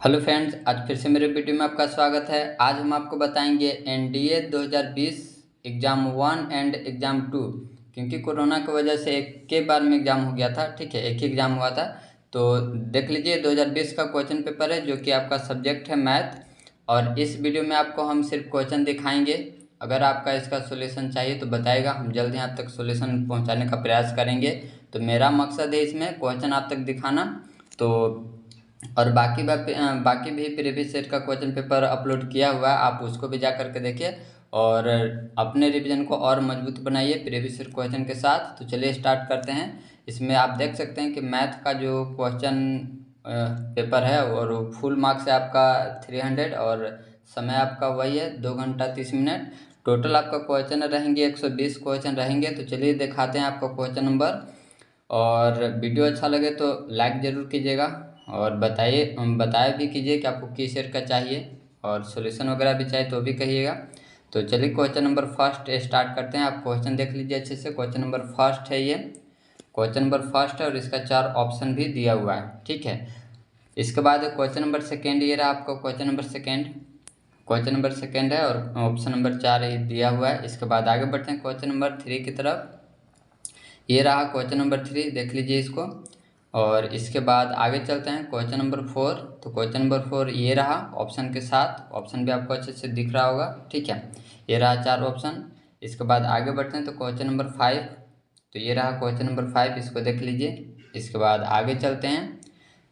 Hello friends, आज फिर से मेरे वीडियो में आपका स्वागत है। आज हम आपको बताएंगे एनडीए 2020 एग्ज़ाम 1 एंड एग्ज़ाम 2, क्योंकि कोरोना की वजह से एक के बार में एग्ज़ाम हो गया था। ठीक है, एक ही एग्ज़ाम हुआ था। तो देख लीजिए 2020 का क्वेश्चन पेपर है, जो कि आपका सब्जेक्ट है मैथ। और इस वीडियो में आपको हम सिर्फ क्वेश्चन दिखाएंगे। अगर आपका इसका सोल्यूशन चाहिए तो बताइएगा, हम जल्द ही आप तक सोल्यूशन पहुँचाने का प्रयास करेंगे। तो मेरा मकसद है इसमें क्वेश्चन आप तक दिखाना। तो और बाकी भी प्रीवियस सेट का क्वेश्चन पेपर अपलोड किया हुआ है, आप उसको भी जा करके देखिए और अपने रिवीजन को और मजबूत बनाइए प्रीवियस सेट क्वेश्चन के साथ। तो चलिए स्टार्ट करते हैं। इसमें आप देख सकते हैं कि मैथ का जो क्वेश्चन पेपर है और फुल मार्क्स है आपका 300 और समय आपका वही है 2 घंटा 30 मिनट। टोटल आपका क्वेश्चन रहेंगे 120 क्वेश्चन रहेंगे। तो चलिए दिखाते हैं आपका क्वेश्चन नंबर। और वीडियो अच्छा लगे तो लाइक ज़रूर कीजिएगा और बताया भी कीजिए कि आपको किस ईयर का चाहिए, और सॉल्यूशन वगैरह भी चाहिए तो भी कहिएगा। तो चलिए क्वेश्चन नंबर फर्स्ट स्टार्ट करते हैं। आप क्वेश्चन देख लीजिए अच्छे से। क्वेश्चन नंबर फर्स्ट है ये। क्वेश्चन नंबर फर्स्ट है और इसका 4 ऑप्शन भी दिया हुआ है। ठीक है, इसके बाद क्वेश्चन नंबर सेकेंड ये रहा आपका question number second. Question number second है और ऑप्शन नंबर 4 ही दिया हुआ है। इसके बाद आगे बढ़ते हैं क्वेश्चन नंबर 3 की तरफ। ये रहा क्वेश्चन नंबर 3, देख लीजिए इसको। और इसके बाद आगे चलते हैं क्वेश्चन नंबर 4। तो क्वेश्चन नंबर 4 ये रहा ऑप्शन के साथ। ऑप्शन भी आपको अच्छे से दिख रहा होगा। ठीक है, ये रहा 4 ऑप्शन। इसके बाद आगे बढ़ते हैं तो क्वेश्चन नंबर 5। तो ये रहा क्वेश्चन नंबर 5, इसको देख लीजिए। इसके बाद आगे चलते हैं,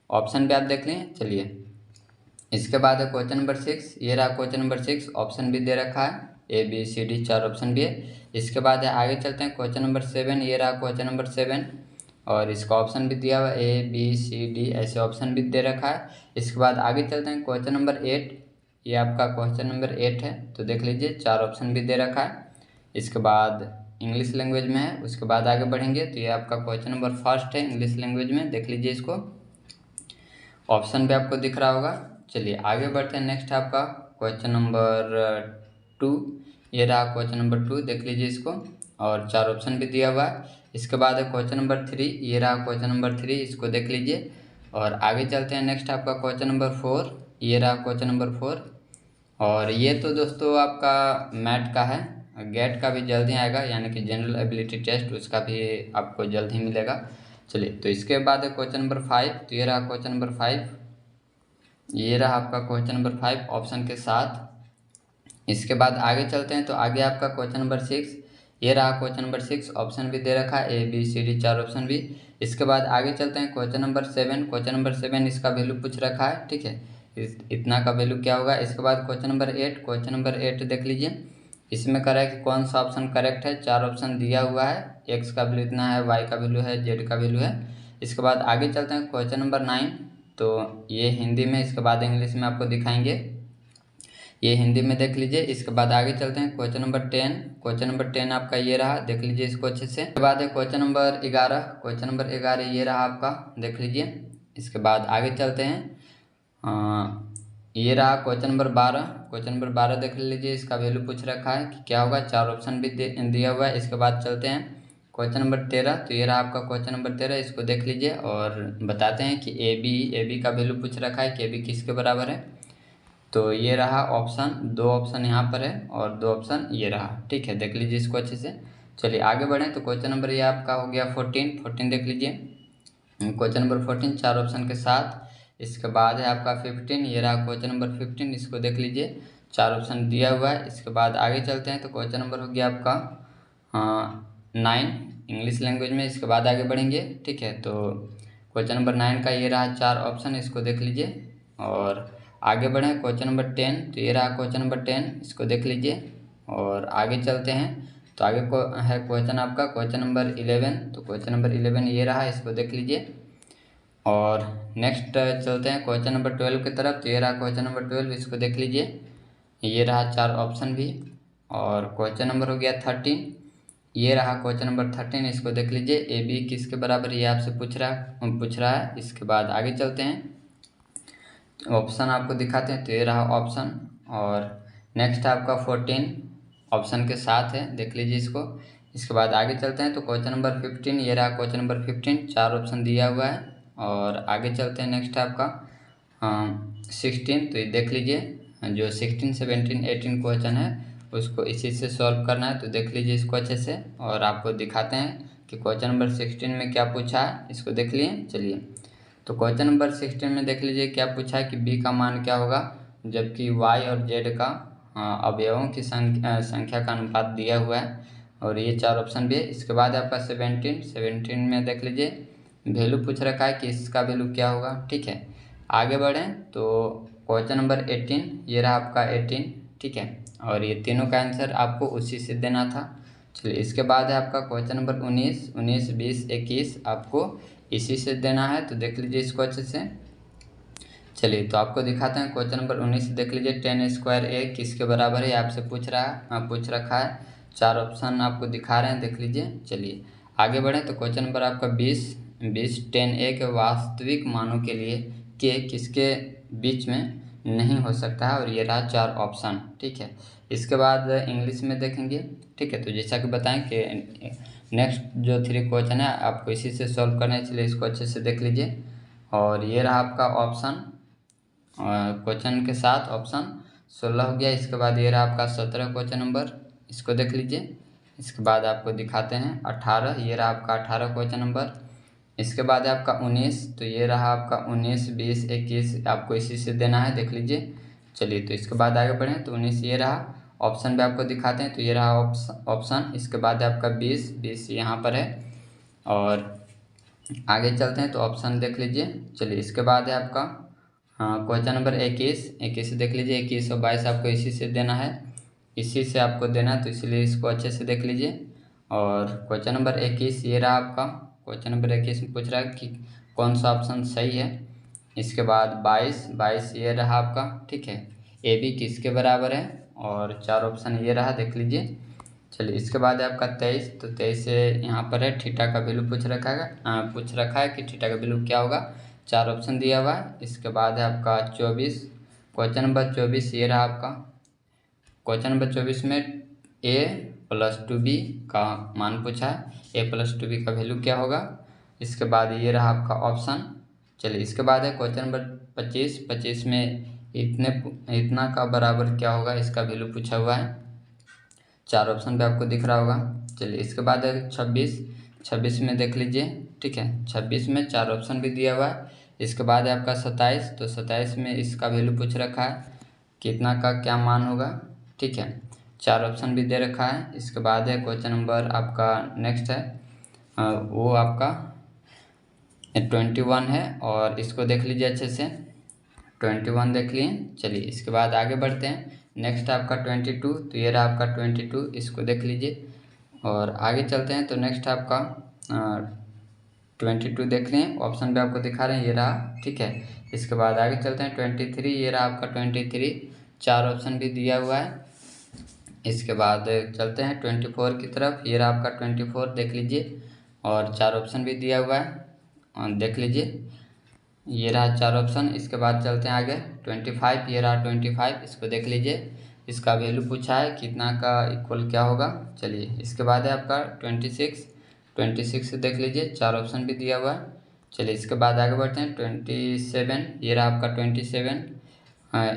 ऑप्शन भी आप देख लें। चलिए, इसके बाद है क्वेश्चन नंबर 6। ये रहा क्वेश्चन नंबर 6, ऑप्शन भी दे रखा है, ABCD 4 ऑप्शन भी है। इसके बाद है आगे चलते हैं क्वेश्चन नंबर 7। ये रहा क्वेश्चन नंबर 7 और इसका ऑप्शन भी दिया हुआ है, ABCD ऐसे ऑप्शन भी दे रखा है। इसके बाद आगे चलते हैं क्वेश्चन नंबर 8। ये आपका क्वेश्चन नंबर 8 है। तो देख लीजिए 4 ऑप्शन भी दे रखा है। इसके बाद इंग्लिश लैंग्वेज में है। उसके बाद आगे बढ़ेंगे तो ये आपका क्वेश्चन नंबर फर्स्ट है इंग्लिश लैंग्वेज में, देख लीजिए इसको। ऑप्शन भी आपको दिख रहा होगा। चलिए आगे बढ़ते हैं। नेक्स्ट है आपका क्वेश्चन नंबर 2। ये रहा क्वेश्चन नंबर 2, देख लीजिए इसको। और 4 ऑप्शन भी दिया हुआ है। इसके बाद है क्वेश्चन नंबर 3। ये रहा क्वेश्चन नंबर 3, इसको देख लीजिए। और आगे चलते हैं। नेक्स्ट आपका क्वेश्चन नंबर 4। ये रहा क्वेश्चन नंबर 4। और ये तो दोस्तों आपका मैट का है। गेट का भी जल्द ही आएगा, यानी कि जनरल एबिलिटी टेस्ट, उसका भी आपको जल्द ही मिलेगा। चलिए, तो इसके बाद है क्वेश्चन नंबर 5। तो ये रहा क्वेश्चन नंबर 5। ये रहा आपका क्वेश्चन नंबर 5 ऑप्शन के साथ। इसके बाद आगे चलते हैं तो आगे आपका क्वेश्चन नंबर 6। ये रहा क्वेश्चन नंबर 6, ऑप्शन भी दे रखा है, ABCD 4 ऑप्शन भी। इसके बाद आगे चलते हैं क्वेश्चन नंबर 7। क्वेश्चन नंबर 7 इसका वैल्यू पूछ रखा है। ठीक है, इतना का वैल्यू क्या होगा। इसके बाद क्वेश्चन नंबर 8। क्वेश्चन नंबर 8 देख लीजिए। इसमें कह रहा है कि कौन सा ऑप्शन करेक्ट है। 4 ऑप्शन दिया हुआ है, एक्स का वैल्यू इतना है, वाई का वैल्यू है, जेड का वैल्यू है। इसके बाद आगे चलते हैं क्वेश्चन नंबर 9। तो ये हिंदी में, इसके बाद इंग्लिश में आपको दिखाएंगे। ये हिंदी में देख लीजिए। इसके बाद आगे चलते हैं क्वेश्चन नंबर 10। क्वेश्चन नंबर 10 आपका ये रहा, देख लीजिए इसको अच्छे से। इसके बाद है क्वेश्चन नंबर 11। क्वेश्चन नंबर 11 ये रहा आपका, देख लीजिए। इसके बाद आगे चलते हैं। ये रहा क्वेश्चन नंबर 12। क्वेश्चन नंबर 12 देख लीजिए, इसका वैल्यू पूछ रखा है कि क्या होगा। 4 ऑप्शन भी दिया हुआ है। इसके बाद चलते हैं क्वेश्चन नंबर 13। तो ये रहा आपका क्वेश्चन नंबर 13, इसको देख लीजिए और बताते हैं कि AB का वैल्यू पूछ रखा है कि AB किसके बराबर है। तो ये रहा ऑप्शन, 2 ऑप्शन यहाँ पर है और 2 ऑप्शन ये रहा। ठीक है, देख लीजिए इसको अच्छे से। चलिए आगे बढ़ें तो क्वेश्चन नंबर ये आपका हो गया 14 देख लीजिए। क्वेश्चन नंबर 14 4 ऑप्शन के साथ। इसके बाद है आपका 15। ये रहा क्वेश्चन नंबर 15, इसको देख लीजिए, 4 ऑप्शन दिया हुआ है। इसके बाद आगे चलते हैं तो क्वेश्चन नंबर हो गया आपका 9 इंग्लिश लैंग्वेज में। इसके बाद आगे बढ़ेंगे। ठीक है, तो क्वेश्चन नंबर 9 का ये रहा 4 ऑप्शन, इसको देख लीजिए। और आगे बढ़ें क्वेश्चन नंबर 10। तो ये रहा क्वेश्चन नंबर 10, इसको देख लीजिए। और आगे चलते हैं तो आगे को है क्वेश्चन आपका क्वेश्चन नंबर 11। तो क्वेश्चन नंबर 11 ये रहा, इसको देख लीजिए। और नेक्स्ट चलते हैं क्वेश्चन नंबर 12 की तरफ। तो ये रहा क्वेश्चन नंबर 12, इसको देख लीजिए। ये रहा 4 ऑप्शन भी। और क्वेश्चन नंबर हो गया 13। ये रहा क्वेश्चन नंबर 13, इसको देख लीजिए। AB किसके बराबर ये आपसे पूछ रहा है। इसके बाद आगे चलते हैं, ऑप्शन आपको दिखाते हैं। तो ये रहा ऑप्शन। और नेक्स्ट आपका 14 ऑप्शन के साथ है, देख लीजिए इसको। इसके बाद आगे चलते हैं तो क्वेश्चन नंबर 15। ये रहा क्वेश्चन नंबर 15, 4 ऑप्शन दिया हुआ है। और आगे चलते हैं। नेक्स्ट आपका 16, तो ये देख लीजिए जो 16, 17, 18 क्वेश्चन है उसको इसी से सॉल्व करना है। तो देख लीजिए इसको अच्छे से और आपको दिखाते हैं कि क्वेश्चन नंबर 16 में क्या पूछा है, इसको देख लिए। चलिए, तो क्वेश्चन नंबर 16 में देख लीजिए क्या पूछा है कि बी का मान क्या होगा जबकि वाई और जेड का अवयवों की संख्या का अनुपात दिया हुआ है और ये 4 ऑप्शन भी है। इसके बाद आपका 17 में देख लीजिए वैल्यू पूछ रखा है कि इसका वैल्यू क्या होगा। ठीक है, आगे बढ़ें तो क्वेश्चन नंबर 18, ये रहा आपका 18। ठीक है, और ये तीनों का आंसर आपको उसी से देना था। चलिए, इसके बाद है आपका क्वेश्चन नंबर 19, 20, 21 आपको इसी से देना है। तो देख लीजिए इसको अच्छे से। चलिए, तो आपको दिखाते हैं क्वेश्चन नंबर 19 देख लीजिए 10 स्क्वायर ए किसके बराबर है, आपसे पूछ रखा है। 4 ऑप्शन आपको दिखा रहे हैं, देख लीजिए। चलिए आगे बढ़ें तो क्वेश्चन नंबर आपका 20, 10 ए के वास्तविक मानों के लिए के किसके बीच में नहीं हो सकता है और ये रहा 4 ऑप्शन। ठीक है, इसके बाद इंग्लिश में देखेंगे। ठीक है, तो जैसा कि बताएं कि नेक्स्ट जो 3 क्वेश्चन है आपको इसी से सॉल्व करना है, इसलिए इसको अच्छे से देख लीजिए। और ये रहा आपका ऑप्शन क्वेश्चन के साथ ऑप्शन 16 हो गया। इसके बाद ये रहा आपका 17 क्वेश्चन नंबर, इसको देख लीजिए। इसके बाद आपको दिखाते हैं 18, ये रहा आपका 18 क्वेश्चन नंबर। इसके बाद है आपका 19, तो ये रहा आपका 19, 20, 21 आपको इसी से देना है, देख लीजिए। चलिए, तो इसके बाद आगे बढ़ें तो 19 ये रहा ऑप्शन भी आपको दिखाते हैं। तो ये रहा ऑप्शन। इसके बाद है आपका 20 यहाँ पर है और आगे चलते हैं तो ऑप्शन देख लीजिए। चलिए, इसके बाद है आपका क्वेश्चन नंबर 21 देख लीजिए। 21 और 22 आपको इसी से देना है, इसी से आपको देना है, तो इसलिए इसको अच्छे से देख लीजिए। और क्वेश्चन नंबर 21 ये रहा आपका। क्वेश्चन नंबर 21 में पूछ रहा है कि कौन सा ऑप्शन सही है। इसके बाद 22 ये रहा आपका। ठीक है, ए बी किसके बराबर है और 4 ऑप्शन ये रहा, देख लीजिए। चलिए, इसके बाद है आपका 23, तो 23 से यहाँ पर है थीटा का वैल्यू पूछ रखा है कि थीटा का वैल्यू क्या होगा। 4 ऑप्शन दिया हुआ है। इसके बाद है आपका 24, क्वेश्चन नंबर 24 ये रहा आपका। क्वेश्चन नंबर 24 में a + 2b का मान पूछा है, a + 2b का वैल्यू क्या होगा। इसके बाद ये रहा आपका ऑप्शन। चलिए, इसके बाद है क्वेश्चन नंबर 25 में इतना का बराबर क्या होगा, इसका वैल्यू पूछा हुआ है। 4 ऑप्शन पे आपको दिख रहा होगा। चलिए, इसके बाद है 26 में देख लीजिए। ठीक है, 26 में 4 ऑप्शन भी दिया हुआ है। इसके बाद है आपका 27, तो 27 में इसका वैल्यू पूछ रखा है कितना का क्या मान होगा। ठीक है, 4 ऑप्शन भी दे रखा है। इसके बाद है क्वेश्चन नंबर आपका नेक्स्ट है वो आपका 21 है और इसको देख लीजिए अच्छे से। 21 देख लिए। चलिए, इसके बाद आगे बढ़ते हैं। नेक्स्ट आपका 22, तो ये रहा आपका 22, इसको देख लीजिए। और आगे चलते हैं तो नेक्स्ट आपका 22 देख लें, ऑप्शन पे आपको दिखा रहे हैं, ये रहा। ठीक है, इसके बाद आगे चलते हैं 23, ये रहा आपका 23, 4 ऑप्शन भी दिया हुआ है। इसके बाद चलते हैं 24 की तरफ, ये रहा आपका 24 देख लीजिए और 4 ऑप्शन भी दिया हुआ है और देख लीजिए, ये रहा 4 ऑप्शन। इसके बाद चलते हैं आगे 25, ये रहा 25, इसको देख लीजिए। इसका वैल्यू पूछा है कितना का इक्वल क्या होगा। चलिए, इसके बाद है आपका 26 देख लीजिए, 4 ऑप्शन भी दिया हुआ है। चलिए, इसके बाद आगे बढ़ते हैं 27, ये रहा आपका 27,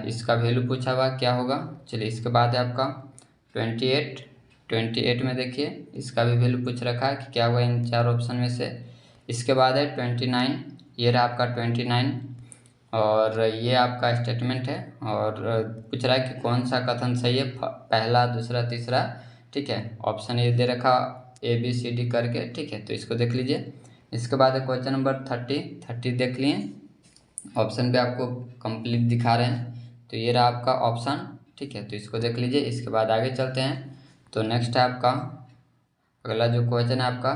इसका वैल्यू पूछा हुआ क्या होगा। चलिए, इसके बाद है आपका 28 में देखिए इसका भी वैल्यू पूछ रखा है कि क्या होगा इन 4 ऑप्शन में से। इसके बाद है 29, ये रहा आपका 29 और ये आपका स्टेटमेंट है और पूछ रहा है कि कौन सा कथन सही है, पहला, दूसरा, तीसरा। ठीक है, ऑप्शन ये दे रखा ABCD करके। ठीक है, तो इसको देख लीजिए। इसके बाद है क्वेश्चन नंबर 30 देख लिए, ऑप्शन पे आपको कंप्लीट दिखा रहे हैं, तो ये रहा आपका ऑप्शन। ठीक है, तो इसको देख लीजिए। इसके बाद आगे चलते हैं तो नेक्स्ट है आपका अगला जो क्वेश्चन है आपका,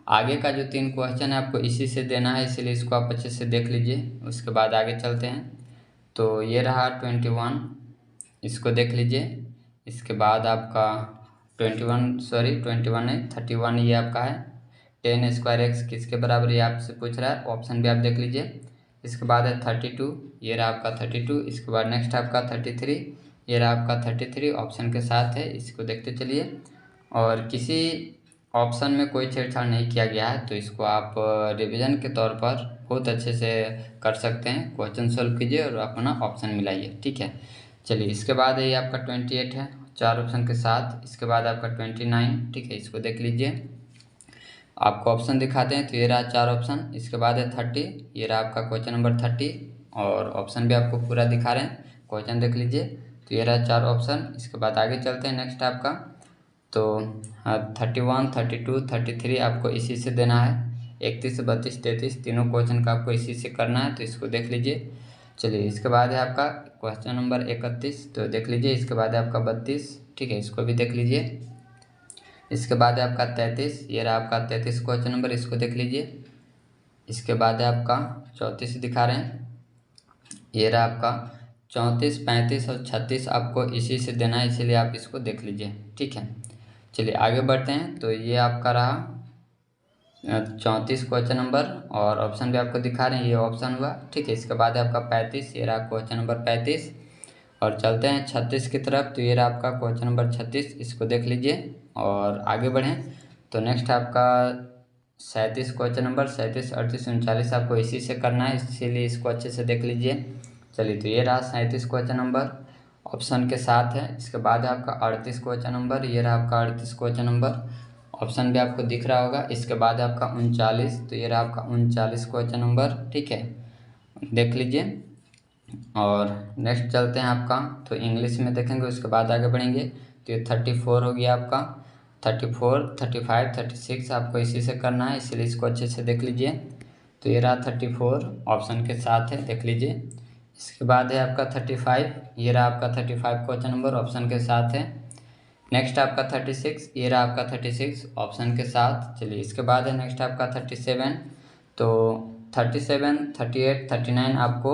आगे का जो 3 क्वेश्चन है आपको इसी से देना है, इसीलिए इसको आप अच्छे से देख लीजिए। उसके बाद आगे चलते हैं तो ये रहा 21, इसको देख लीजिए। इसके बाद आपका 21 नहीं 31 ये आपका है। 10 स्क्वायर एक्स किसके बराबर ये आपसे पूछ रहा है, ऑप्शन भी आप देख लीजिए। इसके बाद है 32, ये रहा आपका 32। इसके बाद नेक्स्ट आपका 33, ये रहा आपका 33, ऑप्शन के साथ है, इसको देखते चलिए। और किसी ऑप्शन में कोई छेड़छाड़ नहीं किया गया है, तो इसको आप रिवीजन के तौर पर बहुत अच्छे से कर सकते हैं। क्वेश्चन सॉल्व कीजिए और अपना ऑप्शन मिलाइए, ठीक है। चलिए इसके बाद ये आपका 28 है 4 ऑप्शन के साथ। इसके बाद आपका 29, ठीक है, इसको देख लीजिए। आपको ऑप्शन दिखाते हैं तो ये रहा 4 ऑप्शन। इसके बाद है 30, ये रहा आपका क्वेश्चन नंबर 30 और ऑप्शन भी आपको पूरा दिखा रहे हैं। क्वेश्चन देख लीजिए, तो ये रहा 4 ऑप्शन। इसके बाद आगे चलते हैं नेक्स्ट आपका, तो 31, 32, 33 आपको इसी से देना है। 31, 32, 33 तीनों क्वेश्चन का आपको इसी से करना है, तो इसको देख लीजिए। चलिए इसके बाद है आपका क्वेश्चन नंबर 31, तो देख लीजिए। इसके बाद है आपका 32, ठीक है, इसको भी देख लीजिए। इसके बाद है आपका 33, ये रहा आपका 33 क्वेश्चन नंबर, इसको देख लीजिए। इसके बाद है आपका 34 दिखा रहे हैं, ये रहा आपका 34, 35 और 36 आपको इसी से देना है, इसीलिए आप इसको देख लीजिए, ठीक है। चलिए आगे बढ़ते हैं, तो ये आपका रहा 34 क्वेश्चन नंबर और ऑप्शन भी आपको दिखा रहे हैं, ये ऑप्शन हुआ, ठीक है। इसके बाद है आपका 35, ये रहा क्वेश्चन नंबर 35 और चलते हैं 36 की तरफ, तो ये रहा आपका क्वेश्चन नंबर 36, इसको देख लीजिए और आगे बढ़ें। तो नेक्स्ट आपका 37 क्वेश्चन नंबर, 37, 38, 39 आपको इसी से करना है, इसीलिए इसको अच्छे से देख लीजिए। चलिए तो ये रहा 37 क्वेश्चन नंबर ऑप्शन के साथ है। इसके बाद है आपका 38 क्वेश्चन नंबर, ये रहा आपका 38 क्वेश्चन नंबर, ऑप्शन भी आपको दिख रहा होगा। इसके बाद आपका 39, तो ये रहा आपका 39 क्वेश्चन नंबर, ठीक है, देख लीजिए। और नेक्स्ट चलते हैं आपका, तो इंग्लिश में देखेंगे, उसके बाद आगे बढ़ेंगे। तो ये 34 हो गया आपका, 34, 35, 36 आपको इसी से करना है, इसलिए इसको अच्छे से देख लीजिए। तो ये रहा 34 ऑप्शन के साथ है, देख लीजिए। इसके बाद है आपका 35, ये रहा आपका 35 क्वेश्चन नंबर ऑप्शन के साथ है। नेक्स्ट आपका 36, ये रहा आपका 36 ऑप्शन के साथ। चलिए इसके बाद है नेक्स्ट आपका 37, तो 37, 38, 39 आपको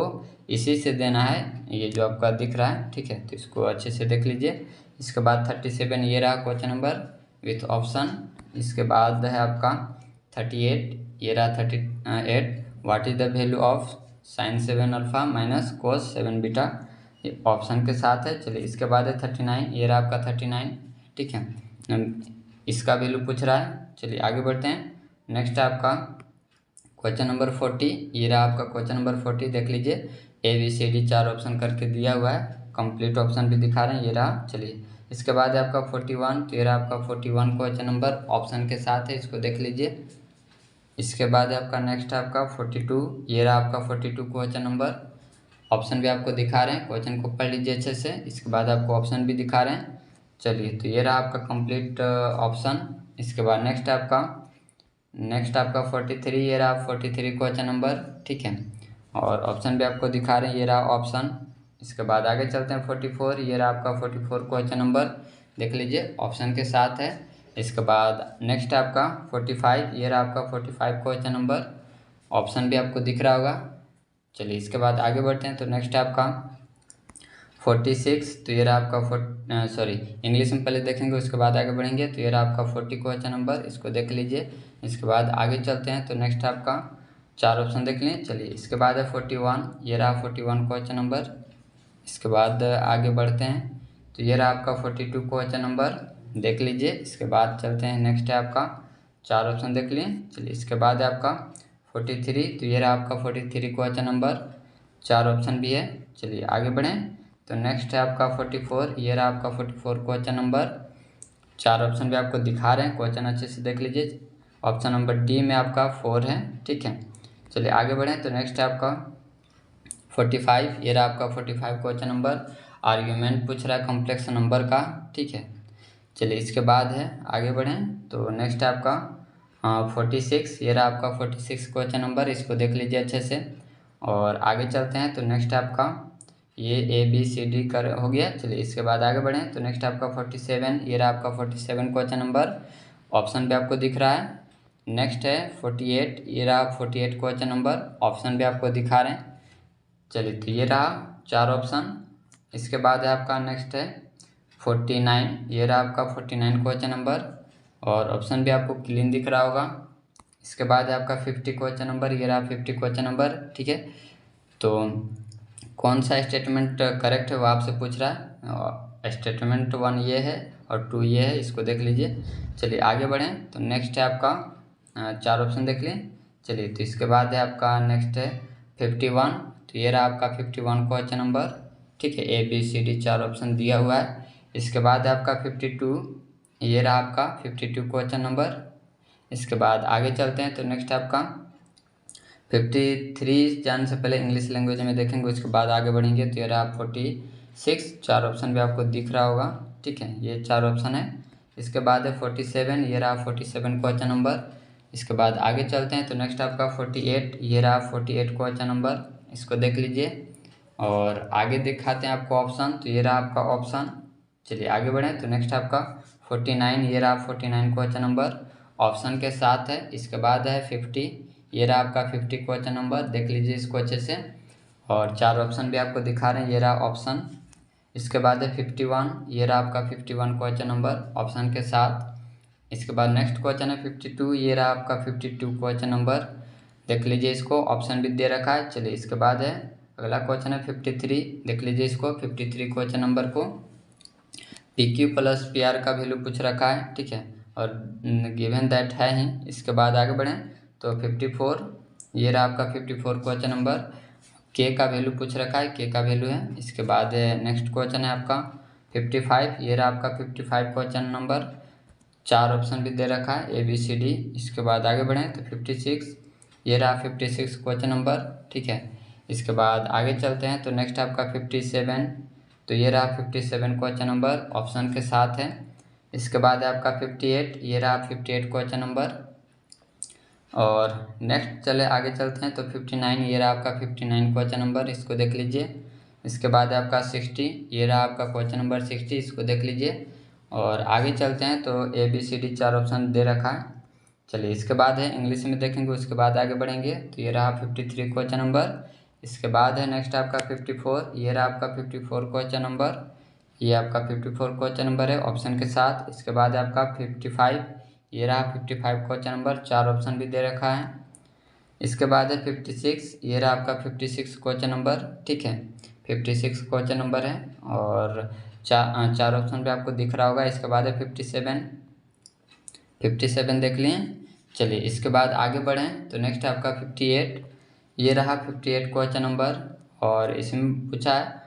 इसी से देना है, ये जो आपका दिख रहा है, ठीक है, तो इसको अच्छे से देख लीजिए। इसके बाद 37, ये रहा क्वेश्चन नंबर विथ ऑप्शन। इसके बाद है आपका 38, ये रहा 38, what is the value of sin 7 alpha minus cos 7 beta, ये ऑप्शन के साथ है। चलिए इसके बाद है 39, ये रहा आपका 39, ठीक है, इसका वैल्यू पूछ रहा है। चलिए आगे बढ़ते हैं। नेक्स्ट आपका क्वेश्चन नंबर 40, ये रहा आपका क्वेश्चन नंबर 40, देख लीजिए। ABCD 4 ऑप्शन करके दिया हुआ है, कंप्लीट ऑप्शन भी दिखा रहे हैं, ये रहा। चलिए इसके बाद है आपका 41, तो ये रहा आपका 41 क्वेश्चन नंबर ऑप्शन के साथ है, इसको देख लीजिए। इसके बाद है आपका नेक्स्ट आपका 42, ये रहा आपका 42 क्वेश्चन नंबर, ऑप्शन भी आपको दिखा रहे हैं, क्वेश्चन को पढ़ लीजिए अच्छे से। इसके बाद आपको ऑप्शन भी दिखा रहे हैं। चलिए तो ये रहा आपका कंप्लीट ऑप्शन। इसके बाद नेक्स्ट आपका 43, ये रहा 43 क्वेश्चन नंबर, ठीक है, और ऑप्शन भी आपको दिखा रहे हैं, ये रहा ऑप्शन। इसके बाद आगे चलते हैं 44, ये रहा आपका 44 क्वेश्चन नंबर, देख लीजिए, ऑप्शन के साथ है। इसके बाद नेक्स्ट आपका 45, ये रहा आपका 45 क्वेश्चन नंबर, ऑप्शन भी आपको दिख रहा होगा। चलिए इसके बाद आगे बढ़ते हैं, तो नेक्स्ट आपका 46, तो ये रहा आपका इंग्लिश में पहले देखेंगे, उसके बाद आगे बढ़ेंगे। तो ये रहा आपका 40 क्वेश्चन नंबर, इसको देख लीजिए। इसके बाद आगे चलते हैं, तो नेक्स्ट आपका 4 ऑप्शन देख लें। चलिए इसके बाद है 41, ये रहा 41 क्वेश्चन नंबर। इसके बाद आगे बढ़ते हैं, तो ये रहा आपका 42 क्वेश्चन नंबर, देख लीजिए। इसके बाद चलते हैं, नेक्स्ट है आपका 4 ऑप्शन देख लिए। चलिए इसके बाद है आपका 43, तो ये रहा आपका 43 क्वेश्चन नंबर, 4 ऑप्शन भी है। चलिए आगे बढ़ें, तो नेक्स्ट है आपका 44, ये रहा आपका 44 क्वेश्चन नंबर, 4 ऑप्शन भी आपको दिखा रहे हैं, क्वेश्चन अच्छे से देख लीजिए। ऑप्शन नंबर डी में आपका 4 है, ठीक है। चलिए आगे बढ़ें, तो नेक्स्ट है आपका 45, ये रहा आपका 45 क्वेश्चन नंबर, आर्ग्यूमेंट पूछ रहा है कॉम्प्लेक्स नंबर का, ठीक है। चलिए इसके बाद है आगे बढ़ें, तो नेक्स्ट है आपका 46, ये रहा आपका 46 क्वेश्चन नंबर, इसको देख लीजिए अच्छे से। और आगे चलते हैं, तो नेक्स्ट आपका ये ABCD कर हो गया। चलिए इसके बाद आगे बढ़ें, तो नेक्स्ट आपका 47, ये रहा आपका 47 क्वेश्चन नंबर, ऑप्शन भी आपको दिख रहा है। नेक्स्ट है 48, ये रहा 48 क्वेश्चन नंबर, ऑप्शन भी आपको दिखा रहे हैं। चलिए तो ये रहा 4 ऑप्शन। इसके बाद है आपका नेक्स्ट है 49, ये रहा आपका 49 क्वेश्चन नंबर, और ऑप्शन भी आपको क्लीन दिख रहा होगा। इसके बाद है आपका 50 क्वेश्चन नंबर, ये रहा 50 क्वेश्चन नंबर, ठीक है। तो कौन सा स्टेटमेंट करेक्ट है वो आपसे पूछ रहा है, स्टेटमेंट 1 ये है और 2 ये है, इसको देख लीजिए। चलिए आगे बढ़ें, तो नेक्स्ट है आपका 4 ऑप्शन देख लें। चलिए, तो इसके बाद है आपका नेक्स्ट है 51। तो ये रहा आपका 51 क्वेश्चन नंबर, ठीक है। ABCD 4 ऑप्शन दिया हुआ है। इसके बाद है आपका 52, ये रहा आपका 52 क्वेश्चन नंबर। इसके बाद आगे चलते हैं, तो नेक्स्ट आपका 53 जाने से पहले इंग्लिश लैंग्वेज में देखेंगे, उसके बाद आगे बढ़ेंगे। तो ये रहा 46, 4 ऑप्शन भी आपको दिख रहा होगा, ठीक है। ये 4 ऑप्शन है। इसके बाद है 47, ये रहा 47 क्वेश्चन नंबर। इसके बाद आगे चलते हैं, तो नेक्स्ट आपका 48, ये रहा 48 क्वेश्चन नंबर, इसको देख लीजिए। और आगे दिखाते हैं आपको ऑप्शन, तो ये रहा आपका ऑप्शन। चलिए आगे बढ़ें, तो नेक्स्ट आपका 49, ये रहा 49 क्वेश्चन नंबर, ऑप्शन के साथ है। इसके बाद है 50, ये रहा आपका 50 क्वेश्चन नंबर, देख लीजिए इसको अच्छे से। और 4 ऑप्शन भी आपको दिखा रहे हैं, ये रहा ऑप्शन। इसके बाद है 51, ये रहा आपका 51 क्वेश्चन नंबर, ऑप्शन के साथ। इसके बाद नेक्स्ट क्वेश्चन है 52, ये रहा आपका 52 क्वेश्चन नंबर, देख लीजिए इसको, ऑप्शन भी दे रखा है। चलिए इसके बाद है अगला क्वेश्चन है 53, देख लीजिए इसको, 53 क्वेश्चन नंबर को PQ प्लस PR का वैल्यू पूछ रखा है, ठीक है। और गिवन दैट है ही। इसके बाद आगे बढ़ें, तो 54, ये रहा आपका 54 क्वेश्चन नंबर, K का वैल्यू पूछ रखा है, K का वैल्यू है। इसके बाद नेक्स्ट क्वेश्चन है आपका 55, ये रहा आपका 55 क्वेश्चन नंबर, 4 ऑप्शन भी दे रखा है ABCD। इसके बाद आगे बढ़ें, तो 56, ये रहा 56 क्वेश्चन नंबर, ठीक है। इसके बाद आगे चलते हैं, तो नेक्स्ट आपका 57, तो ये रहा 57 क्वेश्चन नंबर, ऑप्शन के साथ है। इसके बाद है आपका 58, ये रहा 58 क्वेश्चन नंबर। और नेक्स्ट चले आगे चलते हैं, तो 59, ये रहा आपका 59 क्वेश्चन नंबर, इसको देख लीजिए। इसके बाद है आपका 60, ये रहा आपका क्वेश्चन नंबर 60, इसको देख लीजिए। और आगे चलते हैं, तो ABCD 4 ऑप्शन दे रखा है। चलिए इसके बाद है इंग्लिश में देखेंगे, उसके बाद आगे बढ़ेंगे। तो ये रहा 53 क्वेश्चन नंबर। इसके बाद है नेक्स्ट आपका 54, ये रहा आपका 54 क्वेश्चन नंबर, ये आपका 54 क्वेश्चन नंबर है, ऑप्शन के साथ। इसके बाद है आपका 55, ये रहा 55 क्वेश्चन नंबर, 4 ऑप्शन भी दे रखा है। इसके बाद है 56, ये रहा आपका 56 क्वेश्चन नंबर, ठीक है। 56 क्वेश्चन नंबर है, और चार ऑप्शन भी आपको दिख रहा होगा। इसके बाद है 57 देख लिए। चलिए इसके बाद आगे बढ़ें, तो नेक्स्ट आपका 58, ये रहा 58 क्वेश्चन नंबर। और इसमें पूछा है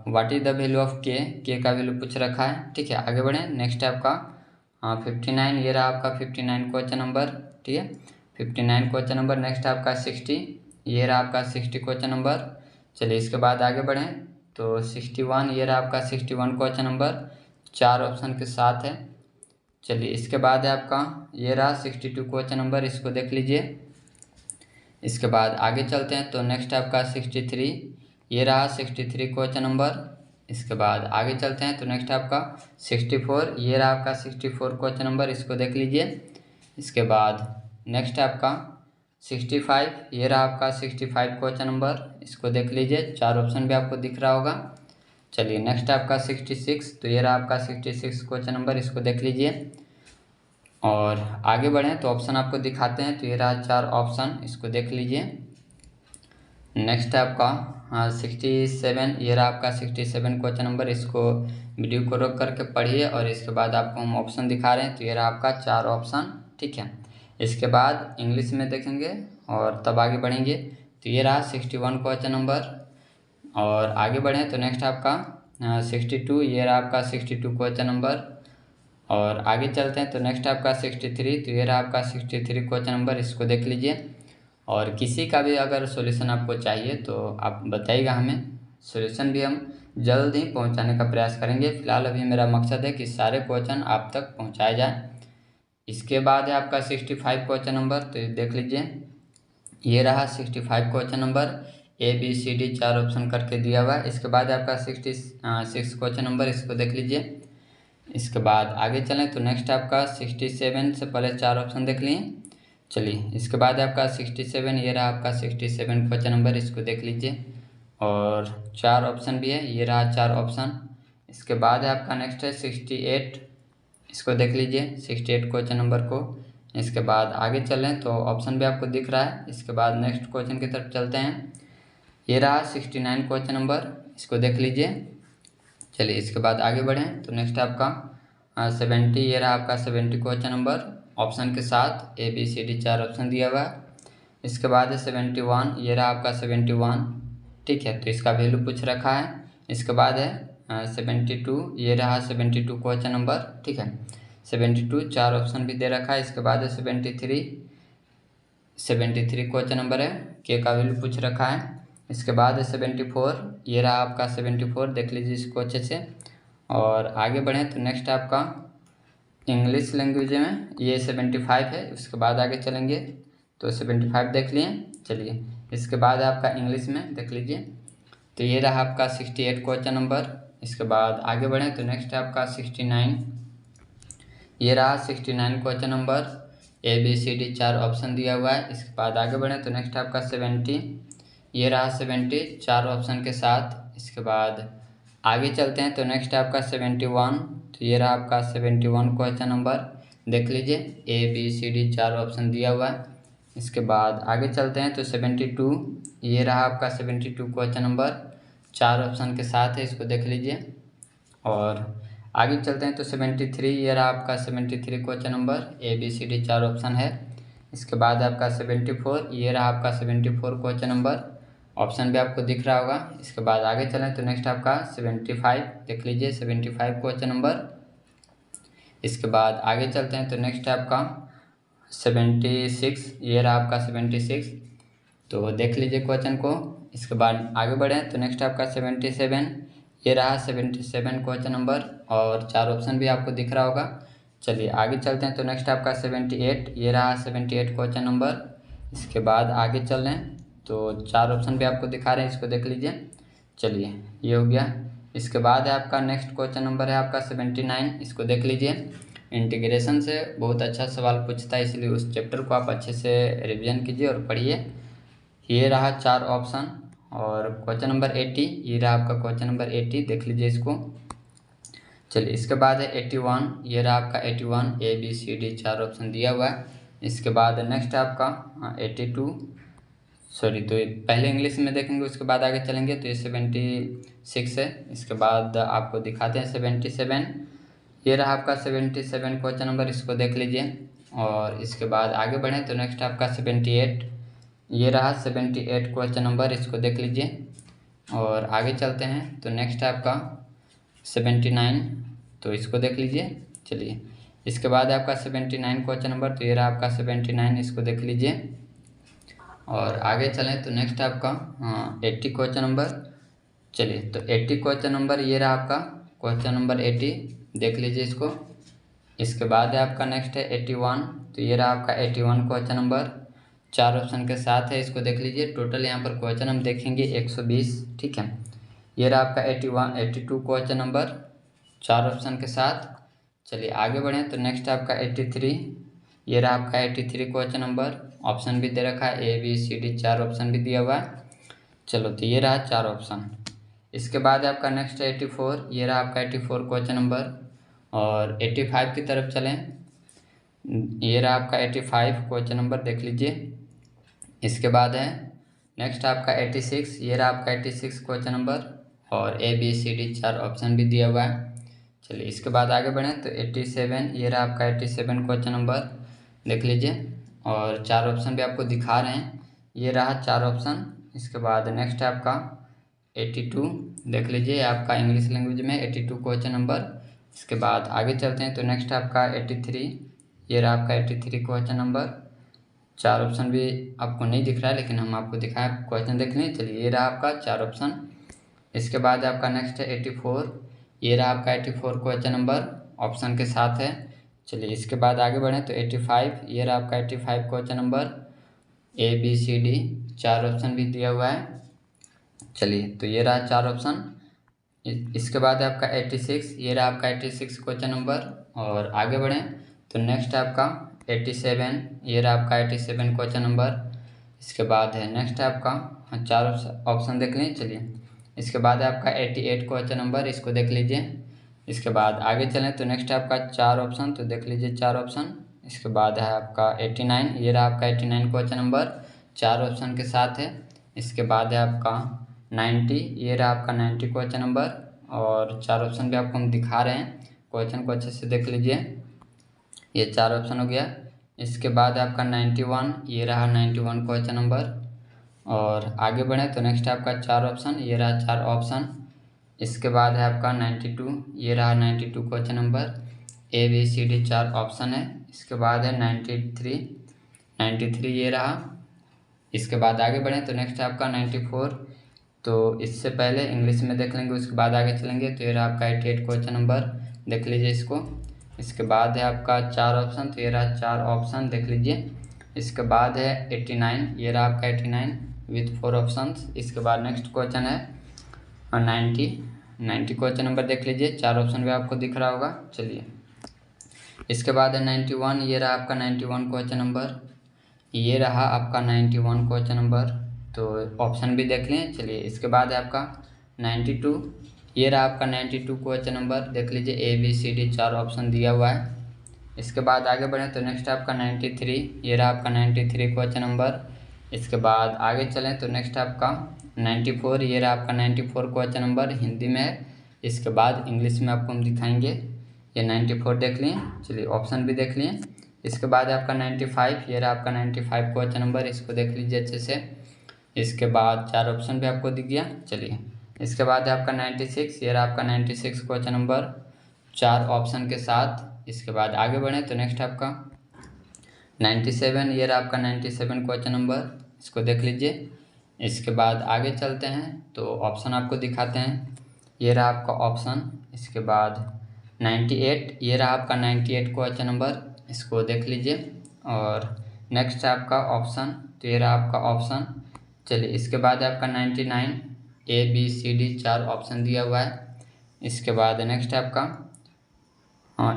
what is the value of के का वैल्यू पूछ रखा है, ठीक है। आगे बढ़ें, नेक्स्ट आपका 59, ये रहा आपका 59 क्वेश्चन नंबर, ठीक है। 59 क्वेश्चन नंबर। नेक्स्ट आपका 60, ये रहा आपका 60 क्वेश्चन नंबर। चलिए इसके बाद आगे बढ़ें, तो 61, ये रहा आपका 61 क्वेश्चन नंबर, 4 ऑप्शन के साथ है। चलिए इसके बाद है आपका ये रहा 62 क्वेश्चन नंबर, इसको देख लीजिए। इसके बाद आगे चलते हैं, तो नेक्स्ट आपका 63, ये रहा 63 क्वेश्चन नंबर। इसके बाद आगे चलते हैं, तो नेक्स्ट आपका 64, ये रहा आपका 64 क्वेश्चन नंबर, इसको देख लीजिए। इसके बाद नेक्स्ट आपका 65, ये रहा आपका 65 क्वेश्चन नंबर, इसको देख लीजिए, 4 ऑप्शन भी आपको दिख रहा होगा। चलिए नेक्स्ट आपका 66, तो ये रहा आपका 66 क्वेश्चन नंबर, इसको देख लीजिए। और आगे बढ़ें, तो ऑप्शन आपको दिखाते हैं, तो ये रहा 4 ऑप्शन, इसको देख लीजिए। नेक्स्ट आपका 67, ये रहा आपका 67 क्वेश्चन नंबर, इसको वीडियो को रोक करके पढ़िए। और इसके बाद आपको हम ऑप्शन दिखा रहे हैं, तो ये रहा आपका 4 ऑप्शन, ठीक है। इसके बाद इंग्लिश में देखेंगे और तब आगे बढ़ेंगे। तो ये रहा 61 क्वेश्चन नंबर। और आगे बढ़ें, तो नेक्स्ट आपका 62, ये रहा आपका 62 क्वेश्चन नंबर। और आगे चलते हैं, तो नेक्स्ट आपका 63, तो ये रहा आपका 63 क्वेश्चन नंबर, इसको देख लीजिए। और किसी का भी अगर सॉल्यूशन आपको चाहिए तो आप बताइएगा हमें, सॉल्यूशन भी हम जल्द ही पहुंचाने का प्रयास करेंगे। फिलहाल अभी मेरा मकसद है कि सारे क्वेश्चन आप तक पहुंचाए जाएं। इसके बाद है आपका 65 क्वेश्चन नंबर, तो ये देख लीजिए, ये रहा 65 क्वेश्चन नंबर, ABCD 4 ऑप्शन करके दिया हुआ है। इसके बाद आपका 66 क्वेश्चन नंबर, इसको देख लीजिए। इसके बाद आगे चलें, तो नेक्स्ट आपका 67 से पहले 4 ऑप्शन देख लिए। चलिए इसके बाद आपका 67, ये रहा आपका 67 क्वेश्चन नंबर, इसको देख लीजिए। और 4 ऑप्शन भी है, ये रहा 4 ऑप्शन। इसके बाद है आपका नेक्स्ट है 68, इसको देख लीजिए, 68 क्वेश्चन नंबर को। इसके बाद आगे चलें, तो ऑप्शन भी आपको दिख रहा है। इसके बाद नेक्स्ट क्वेश्चन की तरफ चलते हैं, ये रहा 69 क्वेश्चन नंबर, इसको देख लीजिए। चलिए इसके बाद आगे बढ़ें, तो नेक्स्ट आपका 70, ये रहा आपका 70 क्वेश्चन नंबर, ऑप्शन के साथ। ABCD 4 ऑप्शन दिया हुआ है। इसके बाद है 71, ये रहा आपका 71, ठीक है, तो इसका वैल्यू पूछ रखा है। इसके बाद है 72, ये रहा 72 क्वेश्चन नंबर, ठीक है, 72 4 ऑप्शन भी दे रखा है। इसके बाद है 73 क्वेश्चन नंबर है, के का वैल्यू पूछ रखा है। इसके बाद है 74, ये रहा आपका 74, देख लीजिए इसको अच्छे से। और आगे बढ़ें तो नेक्स्ट आपका इंग्लिश लैंग्वेज में ये 75 है। उसके बाद आगे चलेंगे तो 75 देख लिए, चलिए इसके बाद आपका इंग्लिश में देख लीजिए, तो ये रहा आपका 68 क्वेश्चन नंबर। इसके बाद आगे बढ़ें तो नेक्स्ट आपका 69, ये रहा 69 क्वेश्चन नंबर, ABCD 4 ऑप्शन दिया हुआ है। इसके बाद आगे बढ़ें तो नेक्स्ट आपका 70, ये रहा 70 4 ऑप्शन के साथ। इसके बाद आगे चलते हैं तो नेक्स्ट आपका 71, तो ये रहा आपका 71 क्वेश्चन नंबर, देख लीजिए ABCD 4 ऑप्शन दिया हुआ है। इसके बाद आगे चलते हैं तो 72, ये रहा आपका 72 क्वेश्चन नंबर, 4 ऑप्शन के साथ है, इसको देख लीजिए। और आगे चलते हैं तो 73, ये रहा आपका 73 क्वेश्चन नंबर, ABCD 4 ऑप्शन है। इसके बाद आपका 74, ये रहा आपका 74 क्वेश्चन नंबर, ऑप्शन भी आपको दिख रहा होगा। इसके बाद आगे चलें तो नेक्स्ट आपका 75, देख लीजिए 75 क्वेश्चन नंबर। इसके बाद आगे चलते हैं तो नेक्स्ट आपका 76, ये रहा आपका 76, तो देख लीजिए क्वेश्चन को। इसके बाद आगे बढ़ें तो नेक्स्ट आपका 77, ये रहा 77 क्वेश्चन नंबर, और 4 ऑप्शन भी आपको दिख रहा होगा। चलिए आगे चलते हैं तो नेक्स्ट आपका 78, ये रहा 78 क्वेश्चन नंबर। इसके बाद आगे चल रहे हैं तो 4 ऑप्शन भी आपको दिखा रहे हैं, इसको देख लीजिए। चलिए ये हो गया। इसके बाद है आपका नेक्स्ट क्वेश्चन नंबर है आपका 79, इसको देख लीजिए। इंटीग्रेशन से बहुत अच्छा सवाल पूछता है, इसलिए उस चैप्टर को आप अच्छे से रिवीजन कीजिए और पढ़िए। ये रहा 4 ऑप्शन, और क्वेश्चन नंबर 80, ये रहा आपका क्वेश्चन नंबर 80, देख लीजिए इसको। चलिए इसके बाद है 81, ये रहा आपका 81, ABCD 4 ऑप्शन दिया हुआ है। इसके बाद नेक्स्ट आपका 82, सॉरी, तो पहले इंग्लिश में देखेंगे उसके बाद आगे चलेंगे, तो ये 76 है। इसके बाद आपको दिखाते हैं 77, ये रहा आपका 77 क्वेश्चन नंबर, इसको देख लीजिए। और इसके बाद आगे बढ़ें तो नेक्स्ट आपका 78, ये रहा 78 क्वेश्चन नंबर, इसको देख लीजिए। और आगे चलते हैं तो नेक्स्ट आपका 79, तो इसको देख लीजिए। चलिए इसके बाद आपका 79 क्वेश्चन नंबर, तो ये रहा आपका 79, इसको देख लीजिए। और आगे चलें तो नेक्स्ट आपका 80 क्वेश्चन नंबर। चलिए तो 80 क्वेश्चन नंबर, ये रहा आपका क्वेश्चन नंबर 80, देख लीजिए इसको। इसके बाद है आपका नेक्स्ट है 81, तो ये रहा आपका 81 क्वेश्चन नंबर, 4 ऑप्शन के साथ है, इसको देख लीजिए। टोटल यहाँ पर क्वेश्चन हम देखेंगे 120, ठीक है। ये रहा आपका 82 क्वेश्चन नंबर, 4 ऑप्शन के साथ। चलिए आगे बढ़ें तो नेक्स्ट आपका 83, ये रहा आपका 83 क्वेश्चन नंबर, ऑप्शन भी दे रखा है, ABCD 4 ऑप्शन भी दिया हुआ है। चलो तो ये रहा 4 ऑप्शन। इसके बाद आपका नेक्स्ट है 84, ये रहा आपका 84 क्वेश्चन नंबर। और 85 की तरफ चलें, ये रहा आपका 85 क्वेश्चन नंबर, देख लीजिए। इसके बाद है नेक्स्ट आपका 86, ये रहा आपका 86 क्वेश्चन नंबर, और ABCD 4 ऑप्शन भी दिया हुआ है। चलिए इसके बाद आगे बढ़ें तो 87, ये रहा आपका 87 क्वेश्चन नंबर, देख लीजिए। और 4 ऑप्शन भी आपको दिखा रहे हैं, ये रहा 4 ऑप्शन। इसके बाद नेक्स्ट आपका 82, देख लीजिए, आपका इंग्लिश लैंग्वेज में 82 क्वेश्चन नंबर। इसके बाद आगे चलते हैं तो नेक्स्ट आपका 83, ये रहा आपका 83 क्वेश्चन नंबर, 4 ऑप्शन भी आपको नहीं दिख रहा है, लेकिन हम आपको दिखाएं, क्वेश्चन देख लें। चलिए ये रहा आपका 4 ऑप्शन। इसके बाद आपका नेक्स्ट है 84, ये रहा आपका 84 क्वेश्चन नंबर, ऑप्शन के साथ है। चलिए इसके बाद आगे बढ़ें तो 85, ये रहा आपका 85 क्वेश्चन नंबर, ABCD 4 ऑप्शन भी दिया हुआ है। चलिए तो ये रहा 4 ऑप्शन। इसके बाद आपका 86, ये रहा आपका 86 क्वेश्चन नंबर। और आगे बढ़ें तो नेक्स्ट आपका 87, ये रहा आपका 87 क्वेश्चन नंबर। इसके बाद है नेक्स्ट आपका 4 ऑप्शन देख लीजिए। चलिए इसके बाद है आपका 88 क्वेश्चन नंबर, इसको देख लीजिए। इसके बाद आगे चलें तो नेक्स्ट आपका 4 ऑप्शन, तो देख लीजिए 4 ऑप्शन। इसके बाद है आपका 89, ये रहा आपका 89 क्वेश्चन नंबर, 4 ऑप्शन के साथ है। इसके बाद है आपका 90, ये रहा आपका 90 क्वेश्चन नंबर, और 4 ऑप्शन भी आपको हम दिखा रहे हैं, क्वेश्चन को अच्छे से देख लीजिए। ये 4 ऑप्शन हो गया। इसके बाद है आपका 91, ये रहा 91 क्वेश्चन नंबर। और आगे बढ़ें तो नेक्स्ट है आपका 4 ऑप्शन, ये रहा 4 ऑप्शन। इसके बाद है आपका 92, ये रहा 92 क्वेश्चन नंबर। ABCD 4 ऑप्शन है। इसके बाद है 93 ये रहा। इसके बाद आगे बढ़ें तो नेक्स्ट है आपका 94। तो इससे पहले इंग्लिश में देख लेंगे, उसके बाद आगे चलेंगे। तो ये रहा आपका 88 क्वेश्चन नंबर, देख लीजिए इसको। इसके बाद है आपका 4 ऑप्शन, तो ये रहा 4 ऑप्शन, देख लीजिए। इसके बाद है 89, ये रहा आपका 89 विथ 4 ऑप्शंस। इसके बाद नेक्स्ट क्वेश्चन है 90 क्वेश्चन नंबर, देख लीजिए 4 ऑप्शन भी आपको दिख रहा होगा। चलिए, इसके बाद है 91, ये रहा आपका 91 क्वेश्चन नंबर, ये रहा आपका 91 क्वेश्चन नंबर। तो ऑप्शन भी देख लें। चलिए, इसके बाद है आपका 92, ये रहा आपका 92 क्वेश्चन नंबर, देख लीजिए। ABCD 4 ऑप्शन दिया हुआ है। इसके बाद आगे बढ़ें तो नेक्स्ट आपका 93, ये रहा आपका 93 क्वेश्चन नंबर। इसके बाद आगे चलें तो नेक्स्ट आपका 94, ये रहा आपका 94 क्वेश्चन नंबर, हिंदी में है। इसके बाद इंग्लिश में आपको हम दिखाएंगे। ये 94 देख लिए। चलिए, ऑप्शन भी देख लिए। इसके बाद आपका 95, ये रहा आपका 95 क्वेश्चन नंबर, इसको देख लीजिए अच्छे से। इसके बाद 4 ऑप्शन भी आपको दिख गया। चलिए, इसके बाद है आपका 96, ये रहा आपका 96 क्वेश्चन नंबर, 4 ऑप्शन के साथ। इसके बाद आगे बढ़ें तो नेक्स्ट आपका 97, ये रहा आपका 97 क्वेश्चन नंबर, इसको देख लीजिए। इसके बाद आगे चलते हैं तो ऑप्शन आपको दिखाते हैं। ये रहा आपका ऑप्शन। इसके बाद 98, ये रहा आपका 98 क्वेश्चन नंबर, इसको देख लीजिए। और नेक्स्ट है आपका ऑप्शन, तो ये रहा आपका ऑप्शन। चलिए, इसके बाद है आपका 99, ABCD 4 ऑप्शन दिया हुआ है। इसके बाद नेक्स्ट है आपका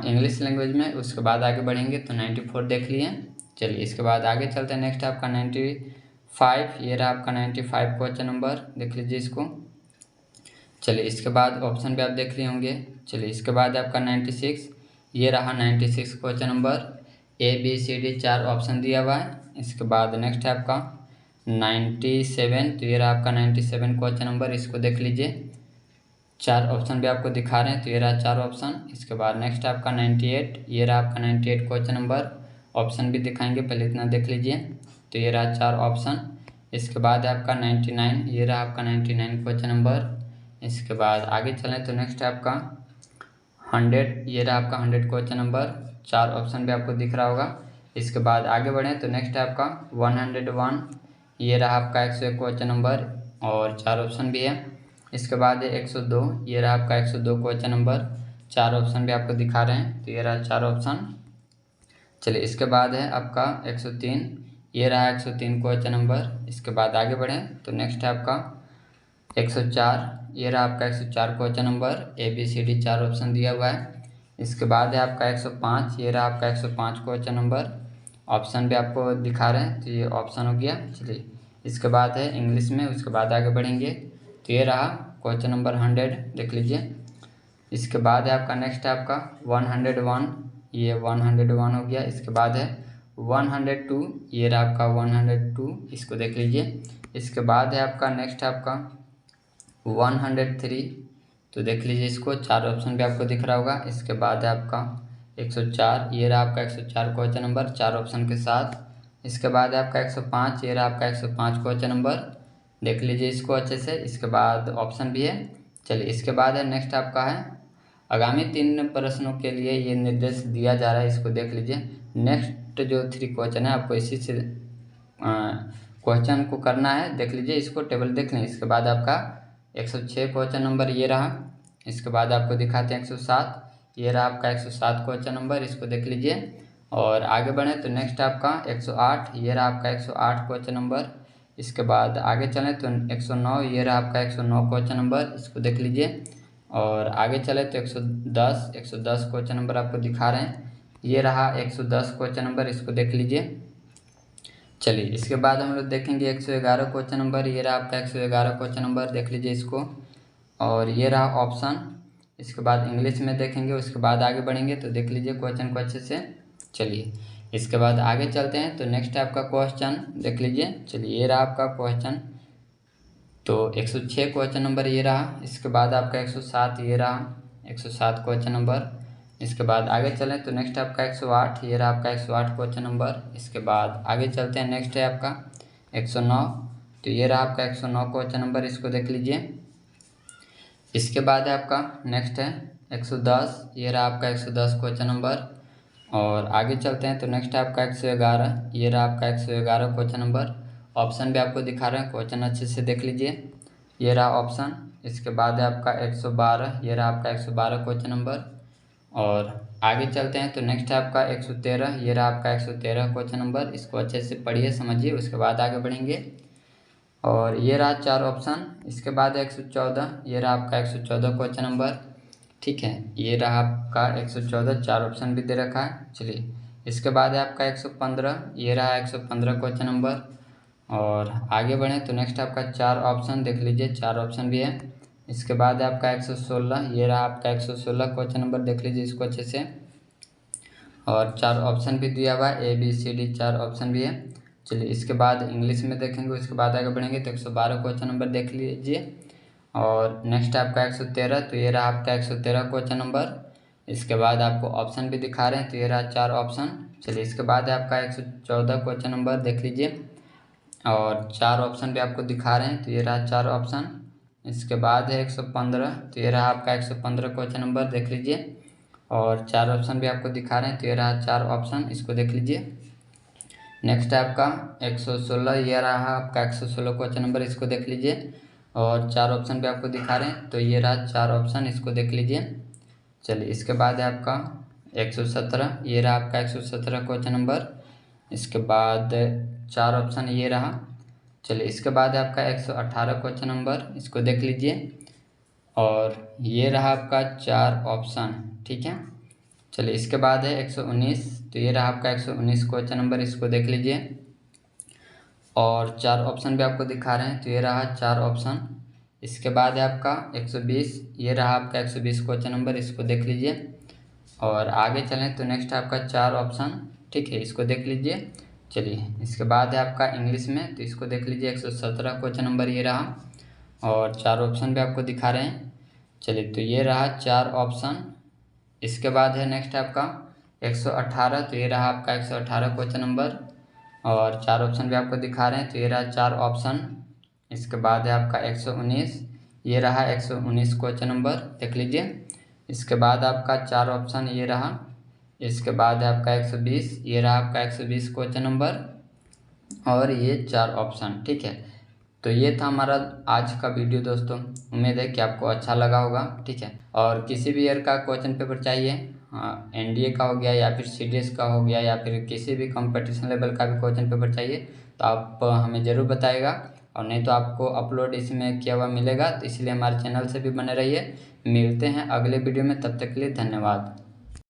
इंग्लिश लैंग्वेज में। उसके बाद आगे बढ़ेंगे तो 94 देख लिए। चलिए, इसके बाद आगे चलते हैं। नेक्स्ट आपका 95, ये रहा आपका 95 क्वेश्चन नंबर, देख लीजिए इसको। चलिए, इसके बाद ऑप्शन भी आप देख लिए होंगे। चलिए, इसके बाद आपका 96, ये रहा 96 क्वेश्चन नंबर, ABCD 4 ऑप्शन दिया हुआ है। इसके बाद नेक्स्ट है आपका 97, तो ये रहा आपका 97 क्वेश्चन नंबर, इसको देख लीजिए। 4 ऑप्शन भी आपको दिखा रहे हैं, तो ये रहा 4 ऑप्शन। इसके बाद नेक्स्ट आपका 98, ये रहा आपका 98 क्वेश्चन नंबर, ऑप्शन भी दिखाएंगे, पहले इतना देख लीजिए। तो ये रहा 4 ऑप्शन। इसके बाद है आपका 99, ये रहा आपका 99 क्वेश्चन नंबर। इसके बाद आगे चलें तो नेक्स्ट है आपका 100, ये रहा आपका 100 क्वेश्चन नंबर, 4 ऑप्शन भी आपको दिख रहा होगा। इसके बाद आगे बढ़ें तो नेक्स्ट है आपका 101, ये रहा आपका 101 क्वेश्चन नंबर और 4 ऑप्शन भी है। इसके बाद है 102, ये रहा आपका 102 क्वेश्चन नंबर, 4 ऑप्शन भी आपको दिखा रहे हैं, तो ये रहा 4 ऑप्शन। चलिए, इसके बाद है आपका 103, ये रहा 103 क्वेश्चन नंबर। इसके बाद आगे बढ़ें तो नेक्स्ट है आपका 104, ये रहा आपका 104 क्वेश्चन नंबर, ABCD 4 ऑप्शन दिया हुआ है। इसके बाद है आपका 105, ये रहा आपका 105 क्वेश्चन नंबर, ऑप्शन भी आपको दिखा रहे हैं, तो ये ऑप्शन हो गया। चलिए, इसके बाद है इंग्लिश में। उसके बाद आगे बढ़ेंगे तो ये रहा क्वेश्चन नंबर 100, देख लीजिए। इसके बाद है आपका नेक्स्ट है आपका 101, ये 101 हो गया। इसके बाद है 102, ये रहा आपका 102, इसको देख लीजिए। इसके बाद है आपका नेक्स्ट है आपका 103, तो देख लीजिए इसको, 4 ऑप्शन भी आपको दिख रहा होगा। इसके बाद है आपका 104, ये रहा आपका 104 क्वेश्चन नंबर, 4 ऑप्शन के साथ। इसके बाद है आपका 105, ये रहा आपका 105 क्वेश्चन नंबर, देख लीजिए इसको अच्छे से। इसके बाद ऑप्शन भी है। चलिए, इसके बाद है नेक्स्ट आपका है आगामी 3 प्रश्नों के लिए ये निर्देश दिया जा रहा है, इसको देख लीजिए। नेक्स्ट जो 3 क्वेश्चन है आपको इसी से क्वेश्चन को करना है, देख लीजिए इसको, टेबल देख लें। इसके बाद आपका 106 क्वेश्चन नंबर ये रहा। इसके बाद आपको दिखाते हैं 107, ये रहा आपका 107 क्वेश्चन नंबर, इसको देख लीजिए। और आगे बढ़ें तो नेक्स्ट आपका 108, ये रहा आपका 108 क्वेश्चन नंबर। इसके बाद आगे चलें तो 109, ये रहा आपका 109 क्वेश्चन नंबर, इसको देख लीजिए। और आगे चले तो 110 क्वेश्चन नंबर आपको दिखा रहे हैं, ये रहा 110 क्वेश्चन नंबर, इसको देख लीजिए। चलिए, इसके बाद हम लोग देखेंगे 111 क्वेश्चन नंबर, ये रहा आपका 111 क्वेश्चन नंबर, देख लीजिए इसको। और ये रहा ऑप्शन। इसके बाद इंग्लिश में देखेंगे, उसके बाद आगे बढ़ेंगे तो देख लीजिए क्वेश्चन को अच्छे से। चलिए, इसके बाद आगे चलते हैं तो नेक्स्ट आपका क्वेश्चन देख लीजिए। चलिए, ये रहा आपका क्वेश्चन, तो 106 क्वेश्चन नंबर ये रहा। इसके बाद आपका 107, ये रहा 107 क्वेश्चन नंबर। इसके बाद आगे चलें तो नेक्स्ट आपका 108, ये रहा आपका 108 क्वेश्चन नंबर। इसके बाद आगे चलते हैं, नेक्स्ट है आपका 109, तो ये रहा आपका 109 क्वेश्चन नंबर, इसको देख लीजिए। इसके बाद है आपका नेक्स्ट है 110, ये रहा आपका 110 क्वेश्चन नंबर। और आगे चलते हैं तो नेक्स्ट है आपका 111, ये रहा आपका 111 क्वेश्चन नंबर। ऑप्शन भी आपको दिखा रहे हैं, क्वेश्चन अच्छे से देख लीजिए, ये रहा ऑप्शन। इसके बाद है आपका 112, ये रहा आपका 112 क्वेश्चन नंबर। और आगे चलते हैं तो नेक्स्ट है आपका 113, ये रहा आपका 113 क्वेश्चन नंबर। इसको अच्छे से पढ़िए समझिए, उसके बाद आगे बढ़ेंगे। और ये रहा 4 ऑप्शन। इसके बाद 114, ये रहा आपका 114 क्वेश्चन नंबर, ठीक है। ये रहा आपका 114, 4 ऑप्शन भी दे रखा है। चलिए इसके बाद है आपका 115, ये रहा 115 क्वेश्चन नंबर। और आगे बढ़ें तो नेक्स्ट आपका 4 ऑप्शन देख लीजिए, 4 ऑप्शन भी है। इसके बाद है आपका 116, ये रहा आपका 116 क्वेश्चन नंबर, देख लीजिए इसको अच्छे से। और 4 ऑप्शन भी दिया हुआ है, ABCD 4 ऑप्शन भी है। चलिए इसके बाद इंग्लिश में देखेंगे, उसके बाद आगे बढ़ेंगे तो 112 क्वेश्चन नंबर देख लीजिए। और नेक्स्ट आपका 113, तो ये रहा आपका 113 क्वेश्चन नंबर। इसके बाद आपको ऑप्शन भी दिखा रहे हैं, तो ये रहा 4 ऑप्शन। चलिए इसके बाद है आपका 114 क्वेश्चन नंबर, देख लीजिए। और 4 ऑप्शन भी आपको दिखा रहे हैं, तो ये रहा 4 ऑप्शन। इसके बाद है 115, तो ये रहा आपका 115 क्वेश्चन नंबर, देख लीजिए। और 4 ऑप्शन भी आपको दिखा रहे हैं, तो ये रहा 4 ऑप्शन, इसको देख लीजिए। नेक्स्ट है आपका 116, ये रहा आपका 116 क्वेश्चन नंबर, इसको देख लीजिए। और 4 ऑप्शन भी आपको दिखा रहे हैं, तो ये रहा 4 ऑप्शन, इसको देख लीजिए। चलिए इसके बाद है आपका 117, ये रहा आपका 117 क्वेश्चन नंबर। इसके बाद 4 ऑप्शन ये रहा। चलिए इसके बाद है आपका 118 क्वेश्चन नंबर, इसको देख लीजिए। और ये रहा आपका 4 ऑप्शन, ठीक है। चलिए इसके बाद है 119, तो ये रहा आपका 119 क्वेश्चन नंबर, इसको देख लीजिए। और 4 ऑप्शन भी आपको दिखा रहे हैं, तो ये रहा 4 ऑप्शन। इसके बाद है आपका 120, ये रहा आपका 120 क्वेश्चन नंबर, इसको देख लीजिए। और आगे चलें तो नेक्स्ट आपका 4 ऑप्शन, ठीक है, इसको देख लीजिए। चलिए इसके बाद है आपका इंग्लिश में, तो इसको देख लीजिए 117 क्वेश्चन नंबर, ये रहा। और 4 ऑप्शन भी आपको दिखा रहे हैं। चलिए तो ये रहा 4 ऑप्शन। इसके बाद है नेक्स्ट आपका 118, तो ये रहा आपका 118 क्वेश्चन नंबर। और 4 ऑप्शन भी आपको दिखा रहे हैं, तो ये रहा 4 ऑप्शन। इसके बाद है आपका 119, ये रहा 119 क्वेश्चन नंबर, देख लीजिए। इसके बाद आपका 4 ऑप्शन ये रहा। इसके बाद है आपका 120, ये रहा आपका 120 क्वेश्चन नंबर। और ये 4 ऑप्शन, ठीक है। तो ये था हमारा आज का वीडियो दोस्तों, उम्मीद है कि आपको अच्छा लगा होगा, ठीक है। और किसी भी ईयर का क्वेश्चन पेपर चाहिए, NDA का हो गया या फिर CDS का हो गया या फिर किसी भी कंपटीशन लेवल का भी क्वेश्चन पेपर चाहिए, तो आप हमें ज़रूर बताइएगा। और नहीं तो आपको अपलोड इसमें किया हुआ मिलेगा, तो इसलिए हमारे चैनल से भी बने रहिए। मिलते हैं अगले वीडियो में, तब तक के लिए धन्यवाद।